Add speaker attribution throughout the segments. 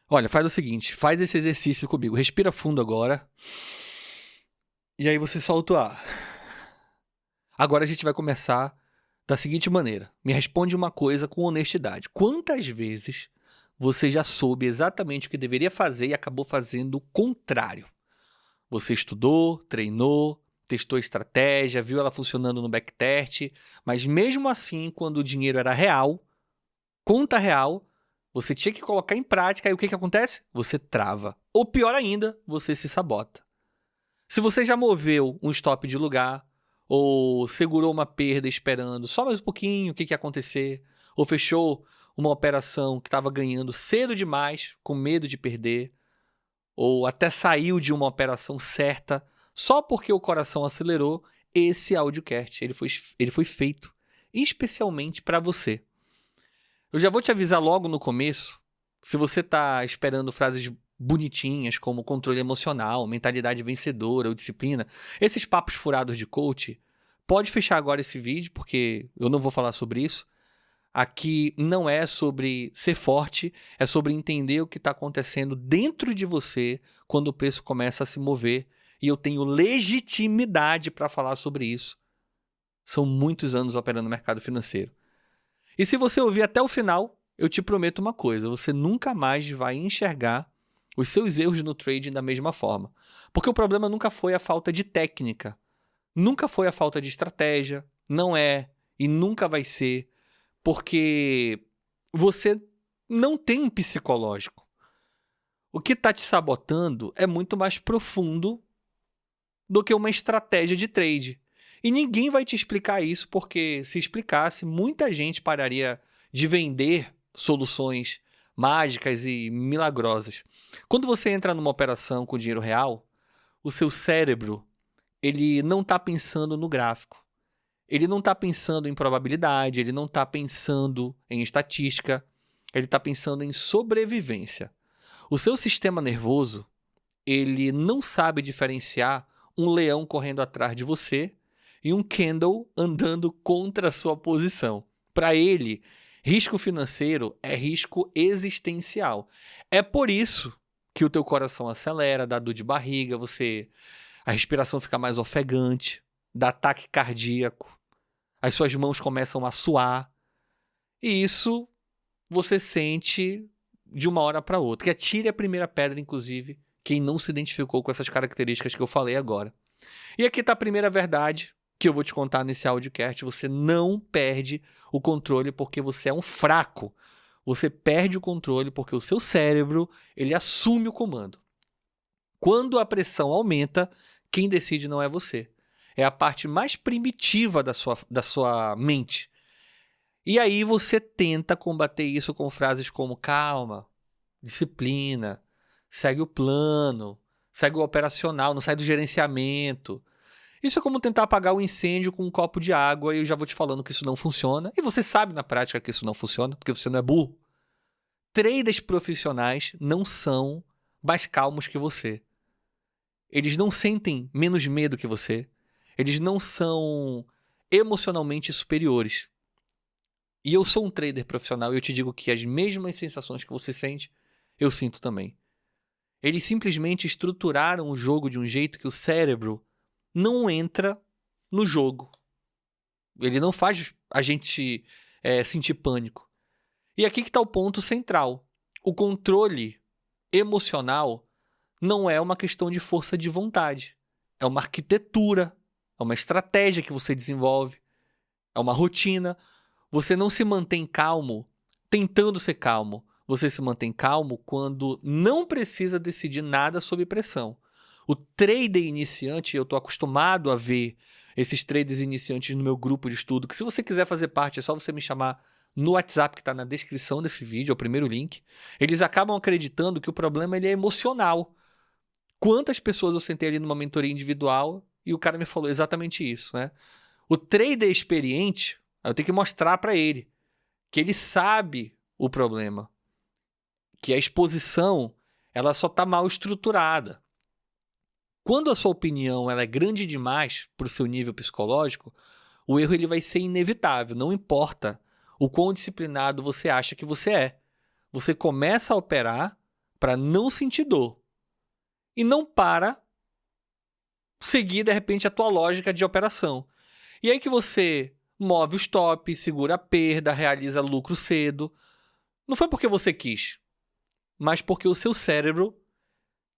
Speaker 1: Olha, faz o seguinte, faz esse exercício comigo. Respira fundo agora. E aí você solta o ar. Agora a gente vai começar da seguinte maneira. Me responde uma coisa com honestidade. Quantas vezes você já soube exatamente o que deveria fazer e acabou fazendo o contrário? Você estudou, treinou, testou estratégia, viu ela funcionando no backtest, mas mesmo assim, quando o dinheiro era real, conta real, você tinha que colocar em prática, e o que acontece? Você trava. Ou pior ainda, você se sabota. Se você já moveu um stop de lugar, ou segurou uma perda esperando só mais um pouquinho, o que ia acontecer, ou fechou uma operação que estava ganhando cedo demais, com medo de perder, ou até saiu de uma operação certa só porque o coração acelerou, esse audiocast ele foi feito especialmente para você. Eu já vou te avisar logo no começo, se você está esperando frases bonitinhas como controle emocional, mentalidade vencedora ou disciplina, esses papos furados de coach, pode fechar agora esse vídeo porque eu não vou falar sobre isso. Aqui não é sobre ser forte, é sobre entender o que está acontecendo dentro de você quando o preço começa a se mover. E eu tenho legitimidade para falar sobre isso. São muitos anos operando no mercado financeiro. E se você ouvir até o final, eu te prometo uma coisa: você nunca mais vai enxergar os seus erros no trading da mesma forma. Porque o problema nunca foi a falta de técnica, nunca foi a falta de estratégia, não é e nunca vai ser. Porque você não tem um psicológico. O que está te sabotando é muito mais profundo do que uma estratégia de trade. E ninguém vai te explicar isso, porque se explicasse, muita gente pararia de vender soluções mágicas e milagrosas. Quando você entra numa operação com dinheiro real, o seu cérebro ele não está pensando no gráfico. Ele não está pensando em probabilidade, ele não está pensando em estatística, ele está pensando em sobrevivência. O seu sistema nervoso, ele não sabe diferenciar um leão correndo atrás de você e um candle andando contra a sua posição. Para ele, risco financeiro é risco existencial. É por isso que o teu coração acelera, dá dor de barriga, a respiração fica mais ofegante, dá ataque cardíaco. As suas mãos começam a suar. E isso você sente de uma hora para outra. Que atire a primeira pedra, inclusive, quem não se identificou com essas características que eu falei agora. E aqui está a primeira verdade que eu vou te contar nesse audiocast. Você não perde o controle porque você é um fraco. Você perde o controle porque o seu cérebro ele assume o comando. Quando a pressão aumenta, quem decide não é você. É a parte mais primitiva da sua mente. E aí você tenta combater isso com frases como calma, disciplina, segue o plano, segue o operacional, não sai do gerenciamento. Isso é como tentar apagar o incêndio com um copo de água e eu já vou te falando que isso não funciona. E você sabe na prática que isso não funciona, porque você não é burro. Traders profissionais não são mais calmos que você. Eles não sentem menos medo que você. Eles não são emocionalmente superiores. E eu sou um trader profissional e eu te digo que as mesmas sensações que você sente, eu sinto também. Eles simplesmente estruturaram o jogo de um jeito que o cérebro não entra no jogo. Ele não faz a gente sentir pânico. E aqui que está o ponto central. O controle emocional não é uma questão de força de vontade. É uma arquitetura, é uma estratégia que você desenvolve, é uma rotina. Você não se mantém calmo tentando ser calmo. Você se mantém calmo quando não precisa decidir nada sob pressão. O trader iniciante, eu estou acostumado a ver esses traders iniciantes no meu grupo de estudo, que se você quiser fazer parte, é só você me chamar no WhatsApp que está na descrição desse vídeo, é o primeiro link. Eles acabam acreditando que o problema ele é emocional. Quantas pessoas eu sentei ali numa mentoria individual e o cara me falou exatamente isso, né? O trader experiente, eu tenho que mostrar para ele que ele sabe o problema, que a exposição ela só está mal estruturada. Quando a sua opinião ela é grande demais para o seu nível psicológico, o erro ele vai ser inevitável, não importa o quão disciplinado você acha que você é. Você começa a operar para não sentir dor. E não para seguir, de repente, a tua lógica de operação. E aí que você move o stop, segura a perda, realiza lucro cedo. Não foi porque você quis, mas porque o seu cérebro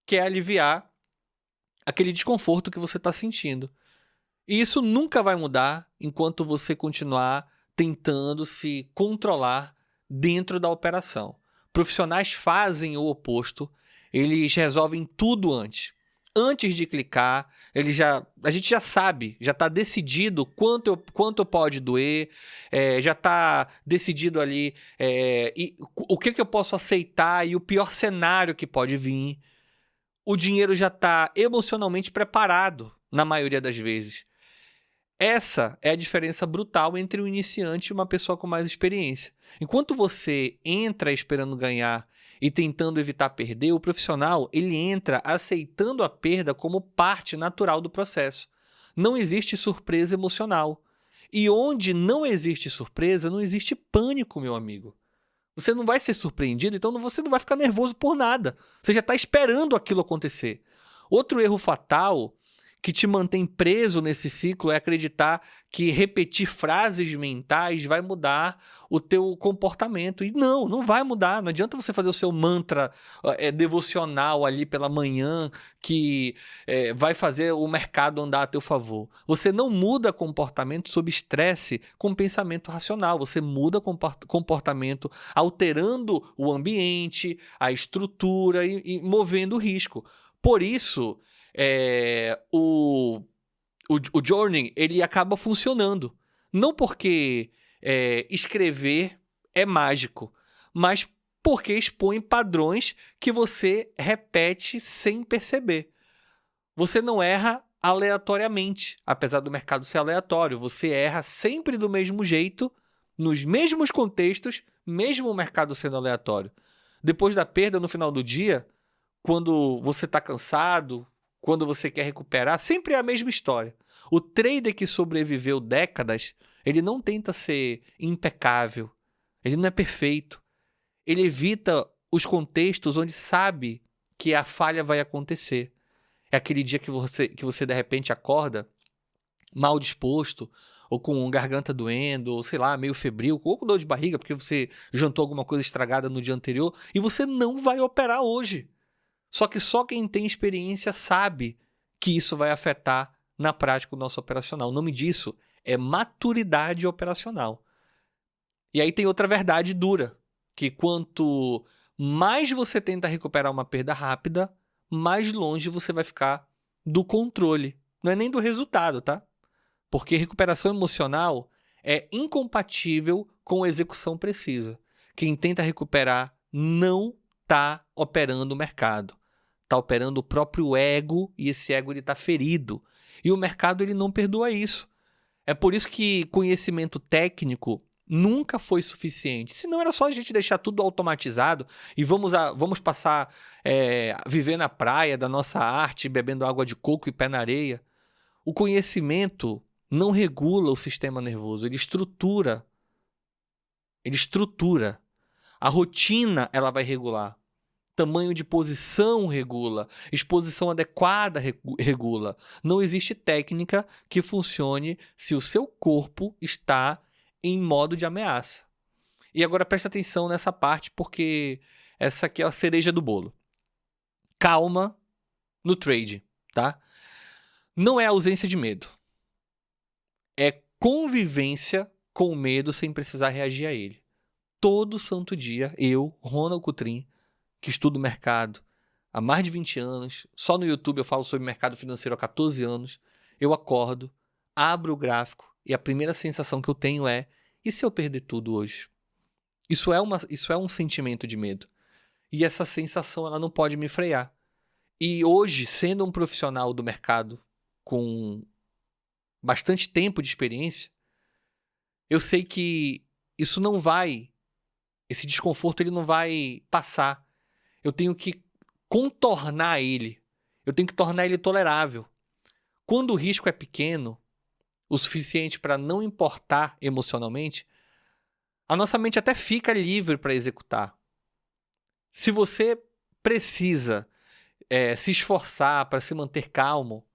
Speaker 1: quer aliviar aquele desconforto que você está sentindo. E isso nunca vai mudar enquanto você continuar tentando se controlar dentro da operação. Profissionais fazem o oposto, eles resolvem tudo antes. Antes de clicar, a gente já sabe, já está decidido quanto pode doer, já está decidido ali e o que eu posso aceitar e o pior cenário que pode vir. O dinheiro já está emocionalmente preparado, na maioria das vezes. Essa é a diferença brutal entre um iniciante e uma pessoa com mais experiência. Enquanto você entra esperando ganhar e tentando evitar perder, o profissional ele entra aceitando a perda como parte natural do processo. Não existe surpresa emocional. E onde não existe surpresa, não existe pânico, meu amigo. Você não vai ser surpreendido, então você não vai ficar nervoso por nada. Você já está esperando aquilo acontecer. Outro erro fatal que te mantém preso nesse ciclo é acreditar que repetir frases mentais vai mudar o teu comportamento. E não vai mudar. Não adianta você fazer o seu mantra devocional ali pela manhã que vai fazer o mercado andar a teu favor. Você não muda comportamento sob estresse com pensamento racional. Você muda comportamento alterando o ambiente, a estrutura e movendo o risco. Por isso, o journaling ele acaba funcionando. Não porque escrever é mágico, mas porque expõe padrões que você repete sem perceber. Você não erra aleatoriamente, apesar do mercado ser aleatório. Você erra sempre do mesmo jeito, nos mesmos contextos, mesmo o mercado sendo aleatório. Depois da perda, no final do dia, quando você está cansado, quando você quer recuperar, sempre é a mesma história. O trader que sobreviveu décadas, ele não tenta ser impecável, ele não é perfeito. Ele evita os contextos onde sabe que a falha vai acontecer. É aquele dia que você de repente acorda mal disposto, ou com garganta doendo, ou sei lá, meio febril, ou com dor de barriga, porque você jantou alguma coisa estragada no dia anterior, e você não vai operar hoje. Só que só quem tem experiência sabe que isso vai afetar na prática o nosso operacional. O nome disso é maturidade operacional. E aí tem outra verdade dura, que quanto mais você tenta recuperar uma perda rápida, mais longe você vai ficar do controle. Não é nem do resultado, tá? Porque recuperação emocional é incompatível com execução precisa. Quem tenta recuperar não está operando o mercado. Está operando o próprio ego e esse ego está ferido. E o mercado ele não perdoa isso. É por isso que conhecimento técnico nunca foi suficiente. Se não era só a gente deixar tudo automatizado e vamos passar a viver na praia da nossa arte, bebendo água de coco e pé na areia. O conhecimento não regula o sistema nervoso, ele estrutura. Ele estrutura. A rotina ela vai regular. Tamanho de posição regula, exposição adequada regula. Não existe técnica que funcione se o seu corpo está em modo de ameaça. E agora presta atenção nessa parte, porque essa aqui é a cereja do bolo. Calma no trade, tá? Não é ausência de medo. É convivência com o medo sem precisar reagir a ele. Todo santo dia, eu, Ronald Coutrin, que estudo mercado há mais de 20 anos, só no YouTube eu falo sobre mercado financeiro há 14 anos, eu acordo, abro o gráfico e a primeira sensação que eu tenho é: e se eu perder tudo hoje? Isso é um sentimento de medo. E essa sensação ela não pode me frear. E hoje, sendo um profissional do mercado com bastante tempo de experiência, eu sei que esse desconforto ele não vai passar. Eu tenho que contornar ele. Eu tenho que tornar ele tolerável. Quando o risco é pequeno, o suficiente para não importar emocionalmente, a nossa mente até fica livre para executar. Se você precisa se esforçar para se manter calmo,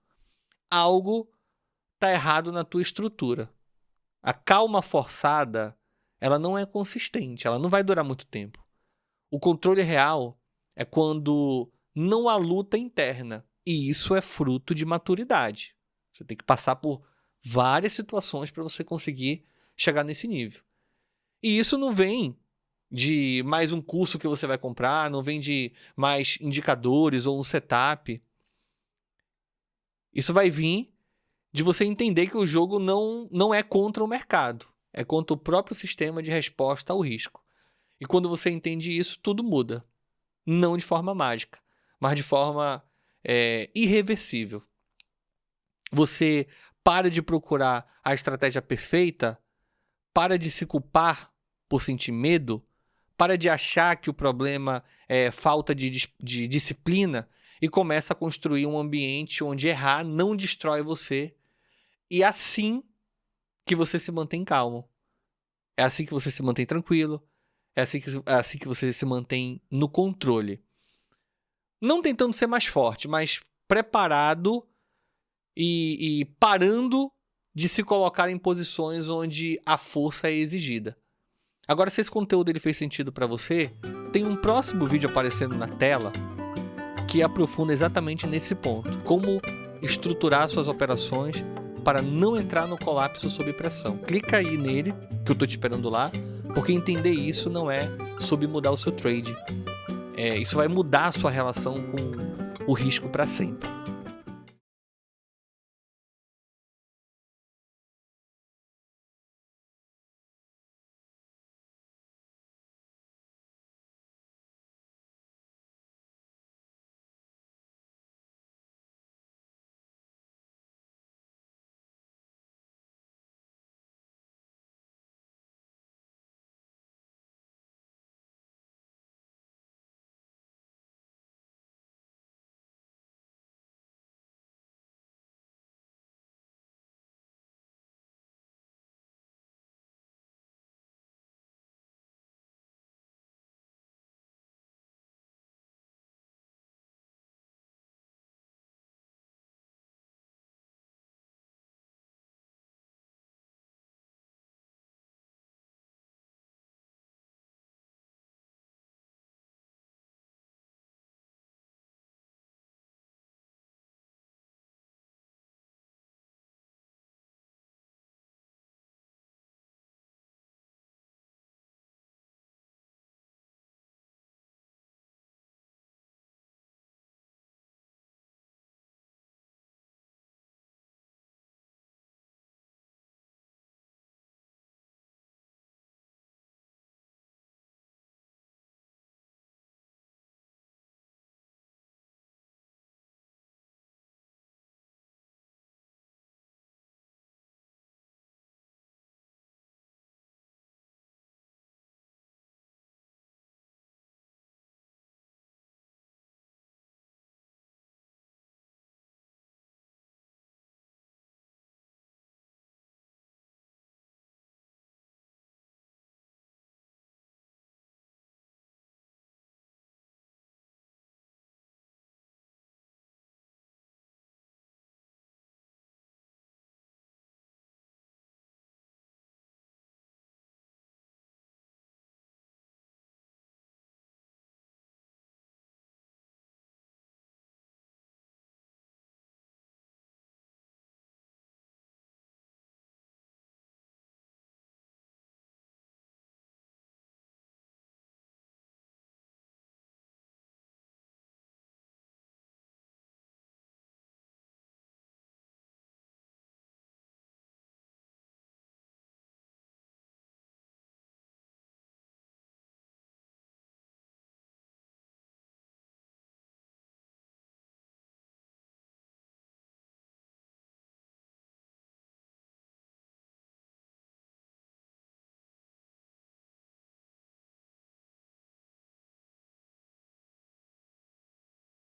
Speaker 1: algo está errado na tua estrutura. A calma forçada, ela não é consistente, ela não vai durar muito tempo. O controle real é quando não há luta interna, e isso é fruto de maturidade. Você tem que passar por várias situações para você conseguir chegar nesse nível. E isso não vem de mais um curso que você vai comprar, não vem de mais indicadores ou um setup. Isso vai vir de você entender que o jogo não é contra o mercado, é contra o próprio sistema de resposta ao risco. E quando você entende isso, tudo muda. Não de forma mágica, mas de forma irreversível. Você para de procurar a estratégia perfeita, para de se culpar por sentir medo, para de achar que o problema é falta de disciplina e começa a construir um ambiente onde errar não destrói você. E é assim que você se mantém calmo. É assim que você se mantém tranquilo. É assim que você se mantém no controle. Não tentando ser mais forte, mas preparado e parando de se colocar em posições onde a força é exigida. Agora, se esse conteúdo ele fez sentido para você, tem um próximo vídeo aparecendo na tela que aprofunda exatamente nesse ponto. Como estruturar suas operações para não entrar no colapso sob pressão. Clica aí nele, que eu tô te esperando lá, porque entender isso não é sobre mudar o seu trade. Isso vai mudar a sua relação com o risco para sempre.